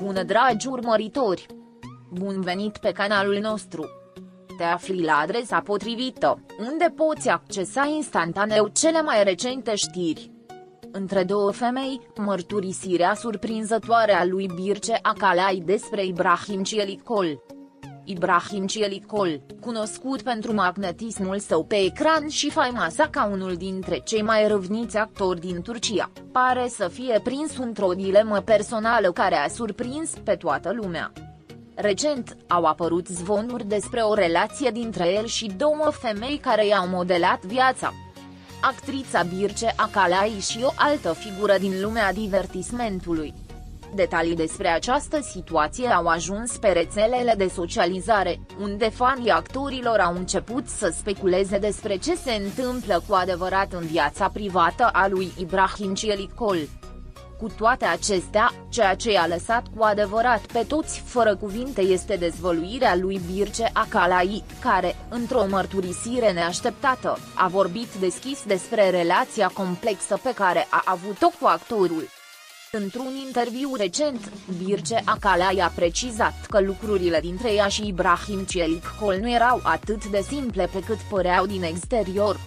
Bună dragi urmăritori! Bun venit pe canalul nostru! Te afli la adresa potrivită, unde poți accesa instantaneu cele mai recente știri. Între două femei, mărturisirea surprinzătoare a lui Birce Acalay despre Ibrahim Çelikol. Ibrahim Çelikol, cunoscut pentru magnetismul său pe ecran și faima sa ca unul dintre cei mai râvniți actori din Turcia, pare să fie prins într-o dilemă personală care a surprins pe toată lumea. Recent, au apărut zvonuri despre o relație dintre el și două femei care i-au modelat viața. Actrița Birce Acalay și o altă figură din lumea divertismentului. Detalii despre această situație au ajuns pe rețelele de socializare, unde fanii actorilor au început să speculeze despre ce se întâmplă cu adevărat în viața privată a lui Ibrahim Çelikol. Cu toate acestea, ceea ce i-a lăsat cu adevărat pe toți fără cuvinte este dezvăluirea lui Birce Acalay, care, într-o mărturisire neașteptată, a vorbit deschis despre relația complexă pe care a avut-o cu actorul. Într-un interviu recent, Birce Acalay a precizat că lucrurile dintre ea și Ibrahim Çelikol nu erau atât de simple pe cât păreau din exterior.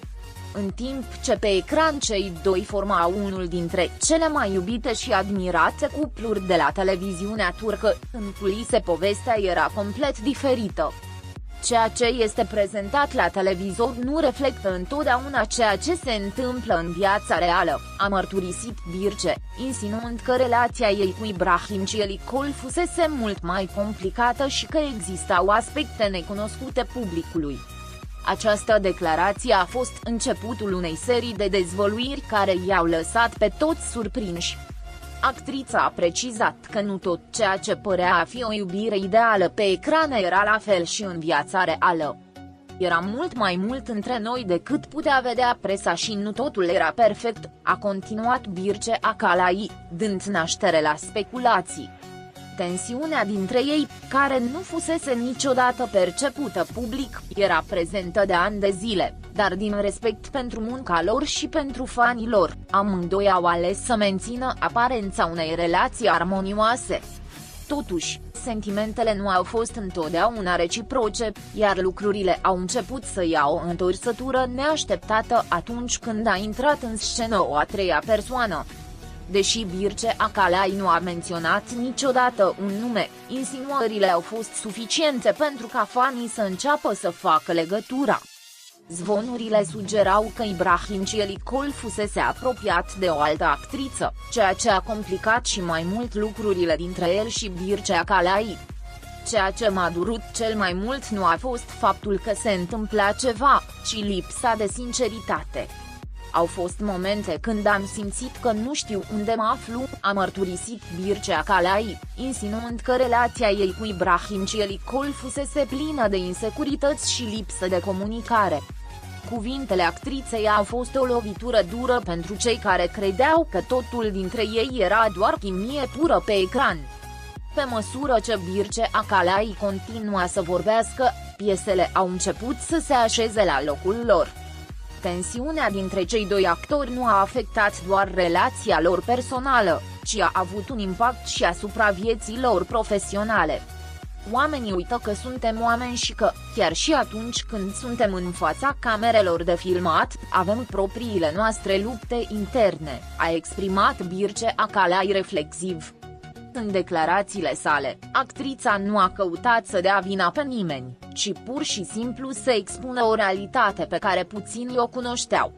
În timp ce pe ecran cei doi formau unul dintre cele mai iubite și admirate cupluri de la televiziunea turcă, în culise povestea era complet diferită. Ceea ce este prezentat la televizor nu reflectă întotdeauna ceea ce se întâmplă în viața reală, a mărturisit Birce, insinuând că relația ei cu Ibrahim Çelikol fusese mult mai complicată și că existau aspecte necunoscute publicului. Această declarație a fost începutul unei serii de dezvăluiri care i-au lăsat pe toți surprinși. Actrița a precizat că nu tot ceea ce părea a fi o iubire ideală pe ecran era la fel și în viața reală. Era mult mai mult între noi decât putea vedea presa și nu totul era perfect, a continuat Birce Acalay, dând naștere la speculații. Tensiunea dintre ei, care nu fusese niciodată percepută public, era prezentă de ani de zile, dar din respect pentru munca lor și pentru fanii lor, amândoi au ales să mențină aparența unei relații armonioase. Totuși, sentimentele nu au fost întotdeauna reciproce, iar lucrurile au început să ia o întorsătură neașteptată atunci când a intrat în scenă o a treia persoană. Deși Birce Acalay nu a menționat niciodată un nume, insinuările au fost suficiente pentru ca fanii să înceapă să facă legătura. Zvonurile sugerau că Ibrahim Çelikol fusese apropiat de o altă actriță, ceea ce a complicat și mai mult lucrurile dintre el și Birce Acalay. Ceea ce m-a durut cel mai mult nu a fost faptul că se întâmpla ceva, ci lipsa de sinceritate. Au fost momente când am simțit că nu știu unde mă aflu, a mărturisit Birce Acalay, insinuând că relația ei cu Ibrahim Çelikol fusese plină de insecurități și lipsă de comunicare. Cuvintele actriței au fost o lovitură dură pentru cei care credeau că totul dintre ei era doar chimie pură pe ecran. Pe măsură ce Birce Acalay continua să vorbească, piesele au început să se așeze la locul lor. Tensiunea dintre cei doi actori nu a afectat doar relația lor personală, ci a avut un impact și asupra vieții lor profesionale. Oamenii uită că suntem oameni și că, chiar și atunci când suntem în fața camerelor de filmat, avem propriile noastre lupte interne, a exprimat Birce Acalay reflexiv. În declarațiile sale, actrița nu a căutat să dea vina pe nimeni, ci pur și simplu să expună o realitate pe care puțini o cunoșteau.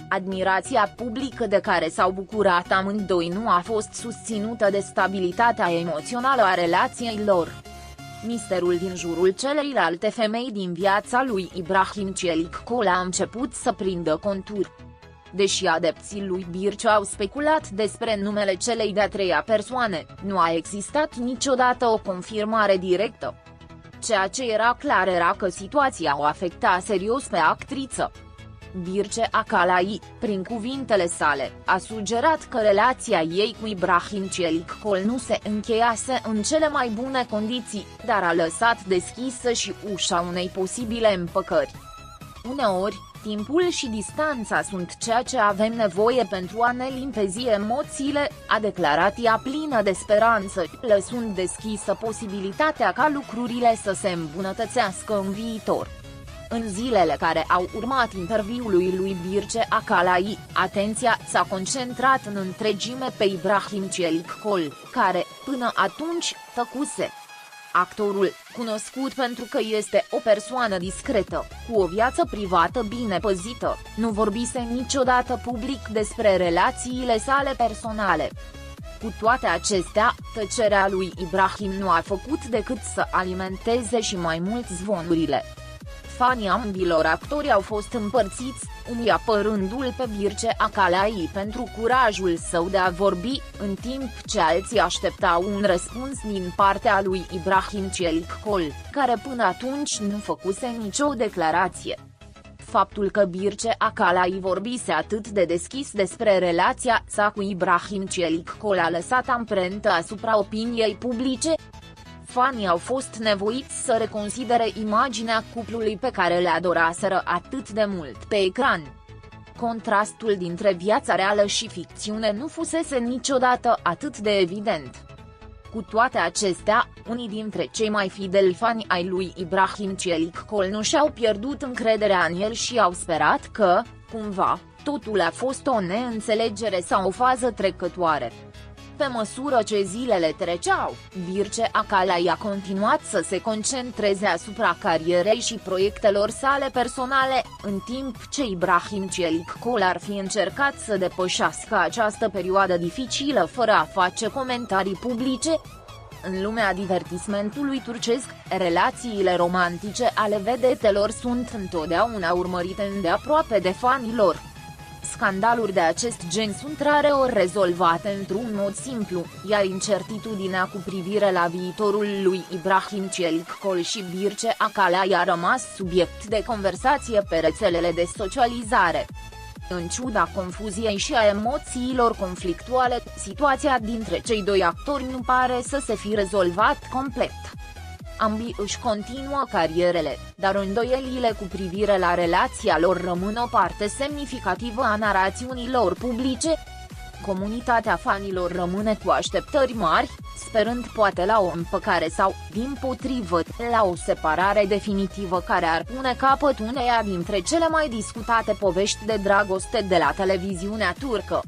Admirația publică de care s-au bucurat amândoi nu a fost susținută de stabilitatea emoțională a relației lor. Misterul din jurul celeilalte femei din viața lui Ibrahim Çelikol a început să prindă contur. Deși adepții lui Birce au speculat despre numele celei de-a treia persoane, nu a existat niciodată o confirmare directă. Ceea ce era clar era că situația o afecta serios pe actriță. Birce Acalay, prin cuvintele sale, a sugerat că relația ei cu Ibrahim Çelikol nu se încheiase în cele mai bune condiții, dar a lăsat deschisă și ușa unei posibile împăcări. Uneori, Timpul și distanța sunt ceea ce avem nevoie pentru a ne limpezi emoțiile, a declarat ea plină de speranță, lăsând deschisă posibilitatea ca lucrurile să se îmbunătățească în viitor. În zilele care au urmat interviului lui Birce Acalay, atenția s-a concentrat în întregime pe Ibrahim Celicol, care, până atunci, tăcuse. Actorul, cunoscut pentru că este o persoană discretă, cu o viață privată bine păzită, nu vorbise niciodată public despre relațiile sale personale. Cu toate acestea, tăcerea lui Ibrahim nu a făcut decât să alimenteze și mai mult zvonurile. Fanii ambilor actori au fost împărțiți, unii apărându-l pe Birce Acalay pentru curajul său de a vorbi, în timp ce alții așteptau un răspuns din partea lui Ibrahim Celicol, care până atunci nu făcuse nicio declarație. Faptul că Birce Acalay vorbise atât de deschis despre relația sa cu Ibrahim Celicol a lăsat amprentă asupra opiniei publice. Fanii au fost nevoiți să reconsidere imaginea cuplului pe care le adoraseră atât de mult pe ecran. Contrastul dintre viața reală și ficțiune nu fusese niciodată atât de evident. Cu toate acestea, unii dintre cei mai fideli fani ai lui Ibrahim Celicol nu și-au pierdut încrederea în el și au sperat că, cumva, totul a fost o neînțelegere sau o fază trecătoare. Pe măsură ce zilele treceau, Birce Acalay a continuat să se concentreze asupra carierei și proiectelor sale personale, în timp ce Ibrahim Celicol ar fi încercat să depășească această perioadă dificilă fără a face comentarii publice. În lumea divertismentului turcesc, relațiile romantice ale vedetelor sunt întotdeauna urmărite îndeaproape de fanii lor. Scandaluri de acest gen sunt rareori rezolvate într-un mod simplu, iar incertitudinea cu privire la viitorul lui Ibrahim Celicol și Birce Acalay a rămas subiect de conversație pe rețelele de socializare. În ciuda confuziei și a emoțiilor conflictuale, situația dintre cei doi actori nu pare să se fi rezolvat complet. Ambii își continuă carierele, dar îndoielile cu privire la relația lor rămân o parte semnificativă a narațiunilor publice. Comunitatea fanilor rămâne cu așteptări mari, sperând poate la o împăcare sau, dimpotrivă, la o separare definitivă care ar pune capăt uneia dintre cele mai discutate povești de dragoste de la televiziunea turcă.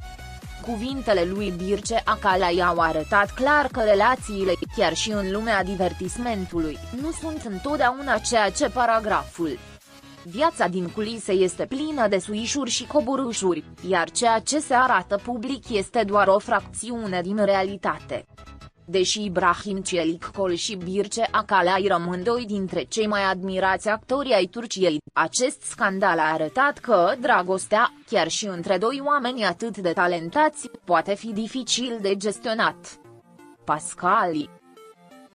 Cuvintele lui Birce Acalay au arătat clar că relațiile, chiar și în lumea divertismentului, nu sunt întotdeauna ceea ce paragraful. Viața din culise este plină de suișuri și coborâșuri, iar ceea ce se arată public este doar o fracțiune din realitate. Deși Ibrahim Celicol și Birce Acalay rămân doi dintre cei mai admirați actori ai Turciei, acest scandal a arătat că dragostea, chiar și între doi oameni atât de talentați, poate fi dificil de gestionat. Pascali